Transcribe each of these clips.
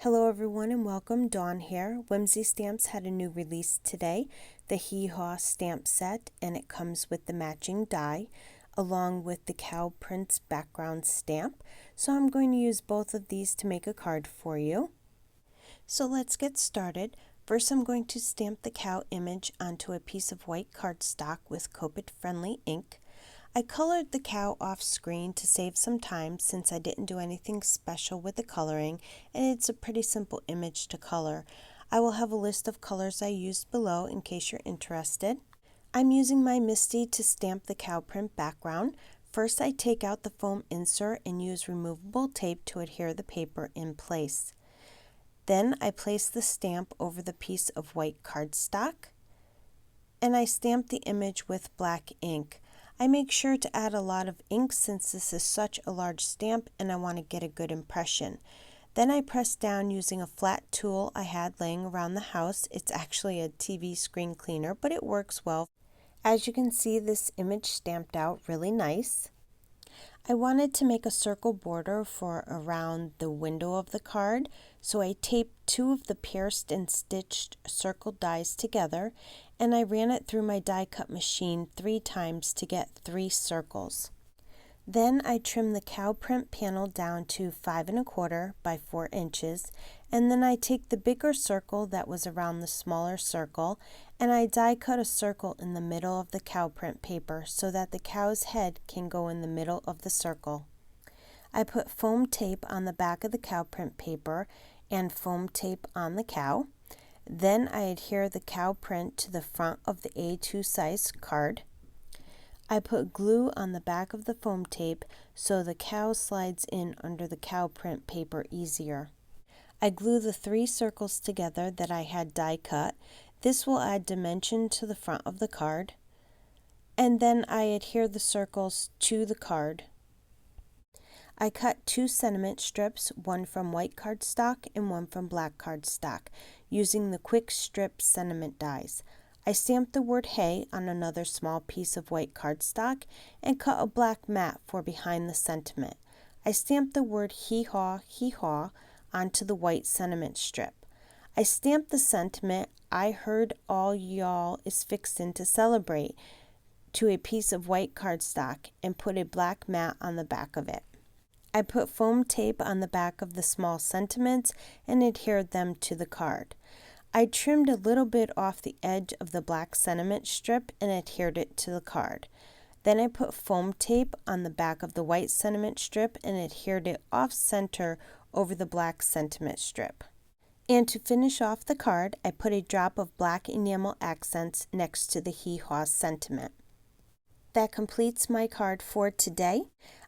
Hello everyone and welcome. Dawn here. Whimsy Stamps had a new release today, the Hee Haw stamp set, and it comes with the matching die along with the cow prints background stamp. So I'm going to use both of these to make a card for you. So let's get started. First I'm going to stamp the cow image onto a piece of white cardstock with Copic friendly ink. I colored the cow off screen to save some time since I didn't do anything special with the coloring and it's a pretty simple image to color. I will have a list of colors I used below in case you're interested. I'm using my Misty to stamp the cow print background. First I take out the foam insert and use removable tape to adhere the paper in place. Then I place the stamp over the piece of white cardstock and I stamp the image with black ink. I make sure to add a lot of ink since this is such a large stamp and I want to get a good impression. Then I press down using a flat tool I had laying around the house. It's actually a TV screen cleaner, but it works well. As you can see, this image stamped out really nice. I wanted to make a circle border for around the window of the card, so I taped two of the pierced and stitched circle dies together and I ran it through my die cut machine 3 times to get 3 circles. Then I trimmed the cow print panel down to 5 1/4 by 4 inches, and then I take the bigger circle that was around the smaller circle and I die cut a circle in the middle of the cow print paper so that the cow's head can go in the middle of the circle. I put foam tape on the back of the cow print paper and foam tape on the cow. Then I adhere the cow print to the front of the A2 size card. I put glue on the back of the foam tape so the cow slides in under the cow print paper easier. I glue the 3 circles together that I had die cut. This will add dimension to the front of the card. And then I adhere the circles to the card. I cut 2 sentiment strips, one from white cardstock and one from black cardstock, using the quick strip sentiment dies. I stamped the word hey on another small piece of white cardstock and cut a black mat for behind the sentiment. I stamped the word hee haw onto the white sentiment strip. I stamped the sentiment, I heard all y'all is fixin' to celebrate, to a piece of white cardstock and put a black mat on the back of it. I put foam tape on the back of the small sentiments and adhered them to the card. I trimmed a little bit off the edge of the black sentiment strip and adhered it to the card. Then I put foam tape on the back of the white sentiment strip and adhered it off center over the black sentiment strip. And to finish off the card, I put a drop of black enamel accents next to the Hee Haw sentiment. That completes my card for today.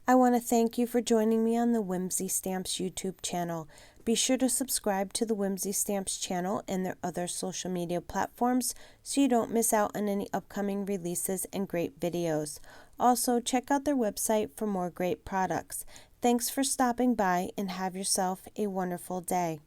I want to thank you for joining me on the Whimsy Stamps YouTube channel. Be sure to subscribe to the Whimsy Stamps channel and their other social media platforms so you don't miss out on any upcoming releases and great videos. Also, check out their website for more great products. Thanks for stopping by and have yourself a wonderful day.